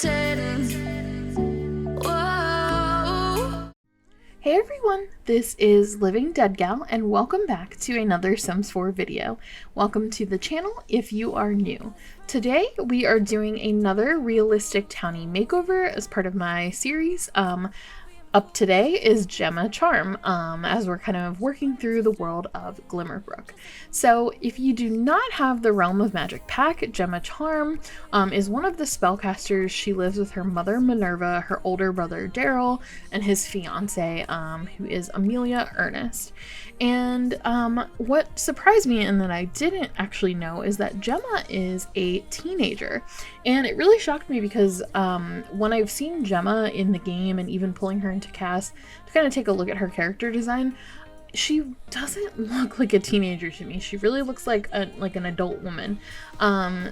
Whoa. Hey everyone, this is Living Dead Gal and welcome back to another Sims 4 video. Welcome to the channel if you are new. Today we are doing another realistic Townie makeover as part of my series. Up today is Gemma Charm, as we're kind of working through the world of Glimmerbrook. So if you do not have the Realm of Magic pack, Gemma Charm is one of the spellcasters. She lives with her mother Minerva, her older brother Daryl, and his fiance, who is Amelia Ernest. And what surprised me and that I didn't actually know is that Gemma is a teenager. And it really shocked me because when I've seen Gemma in the game and even pulling her into CAS to kind of take a look at her character design, she doesn't look like a teenager to me. She really looks like an adult woman.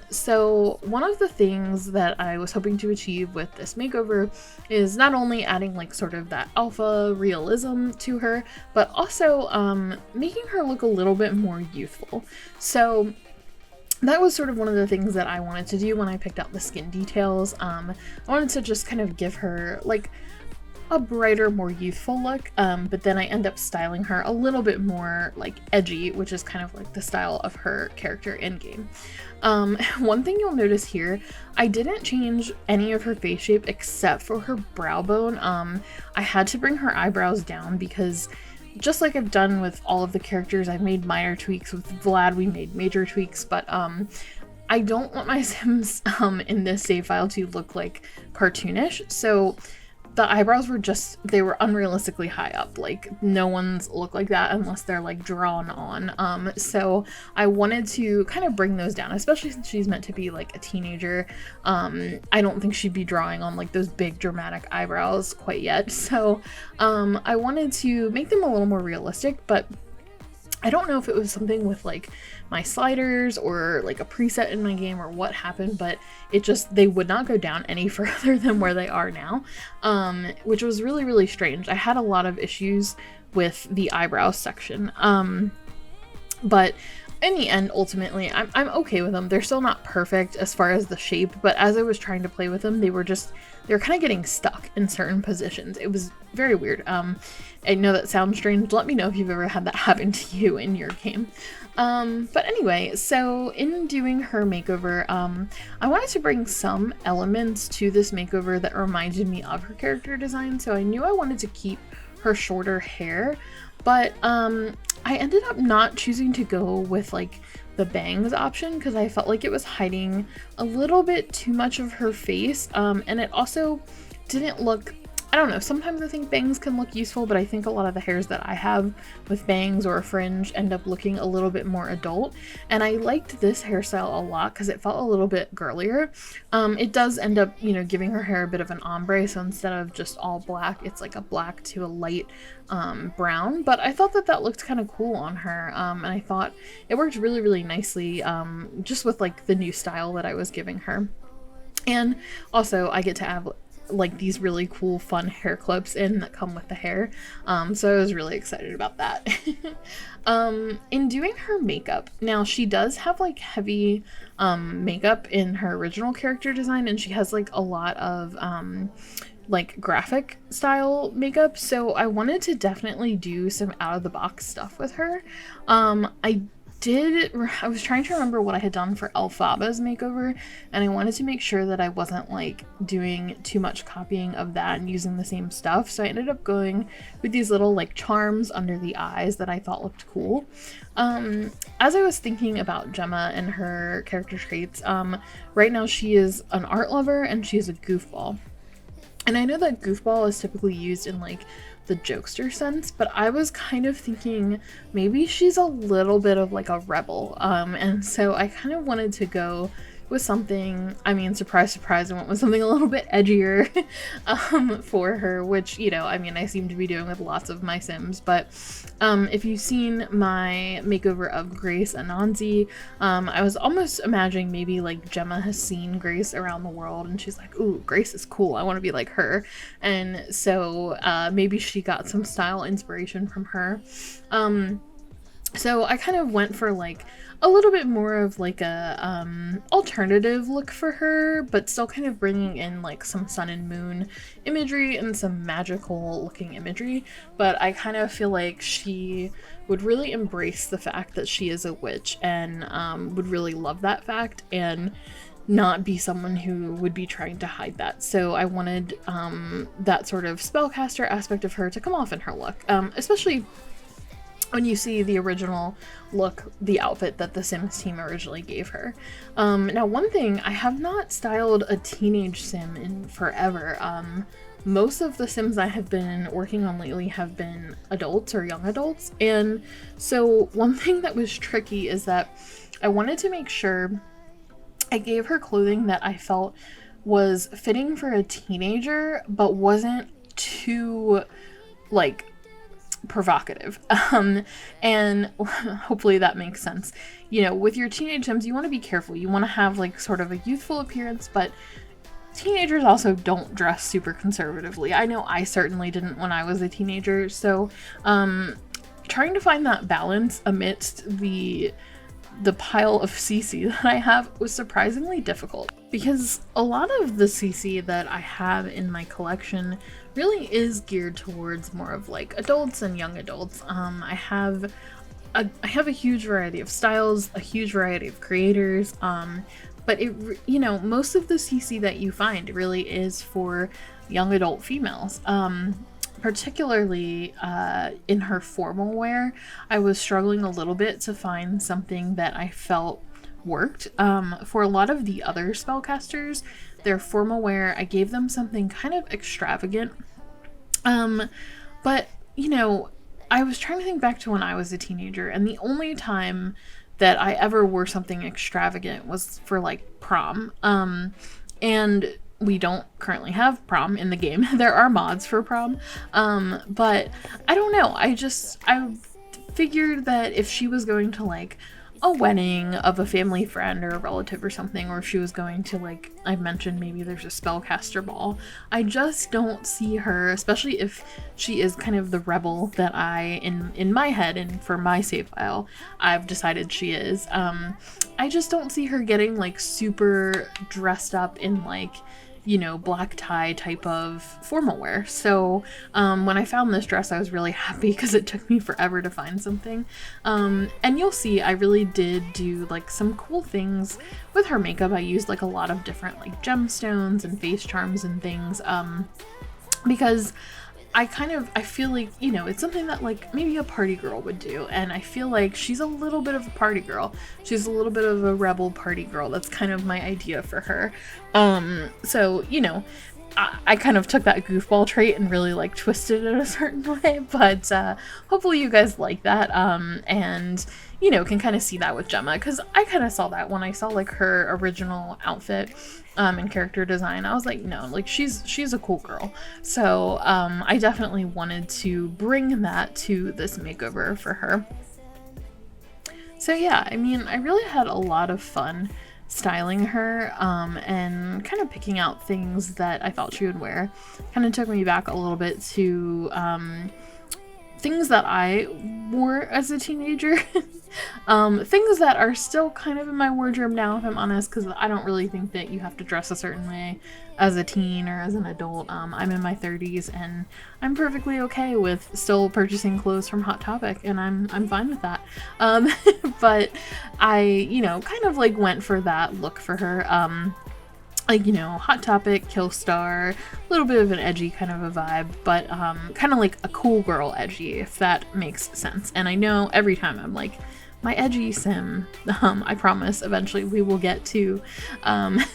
So one of the things that I was hoping to achieve with this makeover is not only adding like sort of that alpha realism to her, but also making her look a little bit more youthful. So that was sort of one of the things that I wanted to do when I picked out the skin details. I wanted to just kind of give her like a brighter, more youthful look, but then I end up styling her a little bit more like edgy, which is kind of like the style of her character in game. One thing you'll notice here, I didn't change any of her face shape except for her brow bone. I had to bring her eyebrows down because just like I've done with all of the characters, I've made minor tweaks. With Vlad we made major tweaks, but I don't want my Sims in this save file to look like cartoonish, so the eyebrows were they were unrealistically high up. Like no one's look like that unless they're like drawn on. So I wanted to kind of bring those down, especially since she's meant to be like a teenager. I don't think she'd be drawing on like those big dramatic eyebrows quite yet. So I wanted to make them a little more realistic, but I don't know if it was something with like my sliders or like a preset in my game or what happened, but they would not go down any further than where they are now, which was really, really strange. I had a lot of issues with the eyebrow section, but in the end, ultimately, I'm okay with them. They're still not perfect as far as the shape, but as I was trying to play with them, they were kind of getting stuck in certain positions. It was very weird. I know that sounds strange. Let me know if you've ever had that happen to you in your game. But anyway, so in doing her makeover, I wanted to bring some elements to this makeover that reminded me of her character design. So I knew I wanted to keep her shorter hair, but I ended up not choosing to go with like the bangs option because I felt like it was hiding a little bit too much of her face, and it also didn't look, I don't know, sometimes I think bangs can look useful, but I think a lot of the hairs that I have with bangs or a fringe end up looking a little bit more adult, and I liked this hairstyle a lot because it felt a little bit girlier. It does end up, you know, giving her hair a bit of an ombre, so instead of just all black, it's like a black to a light brown, but I thought that looked kind of cool on her, and I thought it worked really, really nicely, just with like the new style that I was giving her. And also I get to have like these really cool fun hair clips in that come with the hair, so I was really excited about that. In doing her makeup, now she does have like heavy makeup in her original character design, and she has like a lot of like graphic style makeup, so I wanted to definitely do some out of the box stuff with her. I was trying to remember what I had done for Elphaba's makeover, and I wanted to make sure that I wasn't like doing too much copying of that and using the same stuff, so I ended up going with these little like charms under the eyes that I thought looked cool. As I was thinking about Gemma and her character traits, right now she is an art lover and she is a goofball. And I know that goofball is typically used in like the jokester sense, but I was kind of thinking maybe she's a little bit of like a rebel, and so I kind of wanted to go with something, I mean, surprise, surprise, I went with something a little bit edgier for her, which, you know, I mean, I seem to be doing with lots of my Sims, but if you've seen my makeover of Grace Anansi, I was almost imagining maybe like Gemma has seen Grace around the world and she's like, ooh, Grace is cool, I want to be like her, and so maybe she got some style inspiration from her. So I kind of went for like a little bit more of like a alternative look for her, but still kind of bringing in like some sun and moon imagery and some magical looking imagery. But I kind of feel like she would really embrace the fact that she is a witch, and would really love that fact, and not be someone who would be trying to hide that. So I wanted that sort of spellcaster aspect of her to come off in her look, especially when you see the original look, the outfit that the Sims team originally gave her. Now, one thing, I have not styled a teenage Sim in forever. Most of the Sims I have been working on lately have been adults or young adults, and so one thing that was tricky is that I wanted to make sure I gave her clothing that I felt was fitting for a teenager, but wasn't too, like, provocative. And hopefully that makes sense. You know, with your teenage Sims, you want to be careful. You want to have like sort of a youthful appearance, but teenagers also don't dress super conservatively. I know I certainly didn't when I was a teenager, so trying to find that balance amidst the pile of CC that I have was surprisingly difficult, because a lot of the CC that I have in my collection really is geared towards more of like adults and young adults. I have a huge variety of styles, a huge variety of creators, but you know, most of the CC that you find really is for young adult females. Particularly in her formal wear, I was struggling a little bit to find something that I felt worked. For a lot of the other spellcasters, their formal wear, I gave them something kind of extravagant. But, you know, I was trying to think back to when I was a teenager, and the only time that I ever wore something extravagant was for, like, prom. And we don't currently have prom in the game. There are mods for prom. But I don't know. I figured that if she was going to like a wedding of a family friend or a relative or something, or if she was going to, like I mentioned, maybe there's a spellcaster ball, I just don't see her, especially if she is kind of the rebel that I, in my head and for my save file, I've decided she is. I just don't see her getting like super dressed up in like, you know, black tie type of formal wear. So when I found this dress, I was really happy because it took me forever to find something. And you'll see I really did do like some cool things with her makeup. I used like a lot of different like gemstones and face charms and things, because I feel like, you know, it's something that like maybe a party girl would do, and I feel like she's a little bit of a party girl. She's a little bit of a rebel party girl. That's kind of my idea for her. So, you know, I kind of took that goofball trait and really like twisted it a certain way, but hopefully you guys like that, and you know, can kind of see that with Gemma, because I kind of saw that when I saw like her original outfit and character design. I was like, no, like she's a cool girl. So I definitely wanted to bring that to this makeover for her. So yeah, I mean, I really had a lot of fun styling her, and kind of picking out things that I thought she would wear. Kind of took me back a little bit to things that I wore as a teenager. Things that are still kind of in my wardrobe now, if I'm honest, because I don't really think that you have to dress a certain way as a teen or as an adult. I'm in my 30s and I'm perfectly okay with still purchasing clothes from Hot Topic, and I'm fine with that. But I, you know, kind of like went for that look for her. Like, you know, Hot Topic, Killstar, a little bit of an edgy kind of a vibe, but kind of like a cool girl edgy, if that makes sense. And I know every time I'm like, my edgy sim, I promise eventually we will get to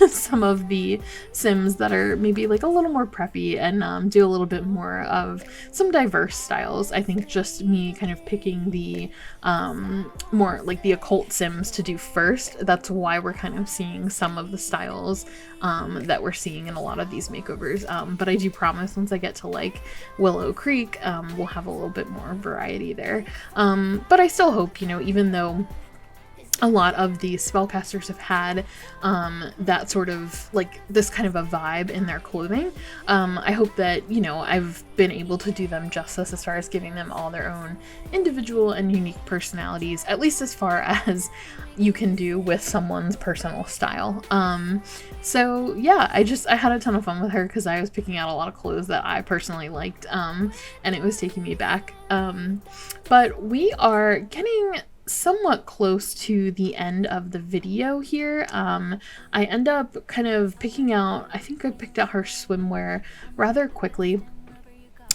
some of the sims that are maybe like a little more preppy and do a little bit more of some diverse styles. I think just me kind of picking the more like the occult sims to do first. That's why we're kind of seeing some of the styles that we're seeing in a lot of these makeovers. But I do promise once I get to like Willow Creek, we'll have a little bit more variety there. But I still hope, you know, even though a lot of the spellcasters have had that sort of like this kind of a vibe in their clothing. I hope that, you know, I've been able to do them justice as far as giving them all their own individual and unique personalities, at least as far as you can do with someone's personal style. So yeah, I had a ton of fun with her because I was picking out a lot of clothes that I personally liked, and it was taking me back. But we are getting somewhat close to the end of the video here. I end up kind of picking out, I think I picked out her swimwear rather quickly.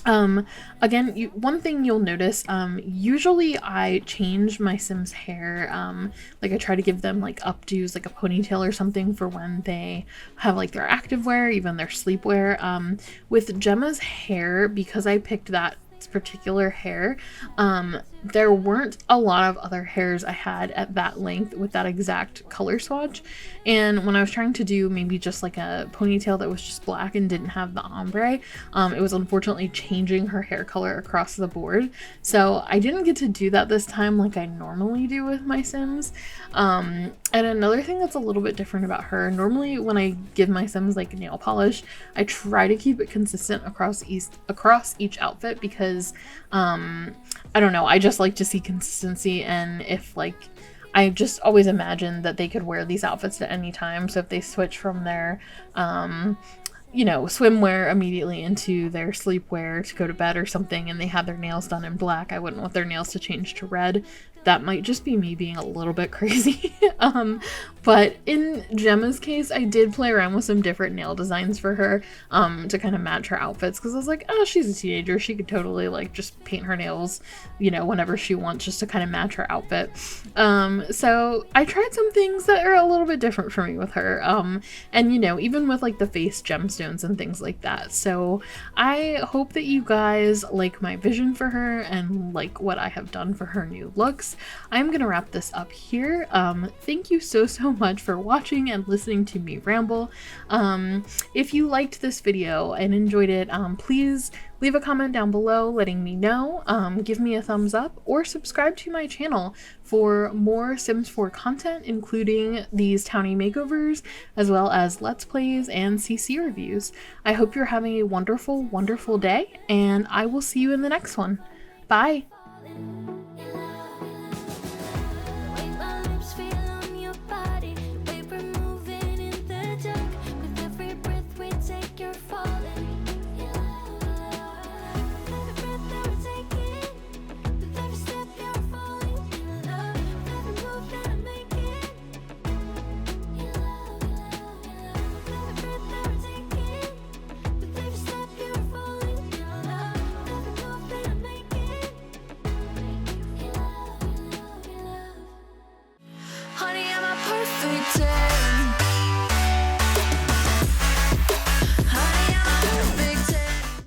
Again, one thing you'll notice, usually I change my Sims hair, like I try to give them like updos, like a ponytail or something for when they have like their activewear, even their sleepwear. With Gemma's hair, because I picked that particular hair, there weren't a lot of other hairs I had at that length with that exact color swatch, and when I was trying to do maybe just like a ponytail that was just black and didn't have the ombre, it was unfortunately changing her hair color across the board, so I didn't get to do that this time like I normally do with my Sims. And another thing that's a little bit different about her, normally when I give my Sims like nail polish, I try to keep it consistent across each outfit because I don't know, I just like to see consistency, and if like I just always imagine that they could wear these outfits at any time, so if they switch from their you know, swimwear immediately into their sleepwear to go to bed or something and they had their nails done in black, I wouldn't want their nails to change to red. That might just be me being a little bit crazy. But in Gemma's case, I did play around with some different nail designs for her to kind of match her outfits, because I was like, oh, she's a teenager, she could totally like just paint her nails, you know, whenever she wants, just to kind of match her outfit. So I tried some things that are a little bit different for me with her, and you know, even with like the face gemstones and things like that. So I hope that you guys like my vision for her and like what I have done for her new looks. I'm gonna wrap this up here. Thank you so much for watching and listening to me ramble. If you liked this video and enjoyed it, please leave a comment down below letting me know, give me a thumbs up, or subscribe to my channel for more Sims 4 content, including these Townie makeovers, as well as Let's Plays and CC reviews. I hope you're having a wonderful, wonderful day, and I will see you in the next one. Bye!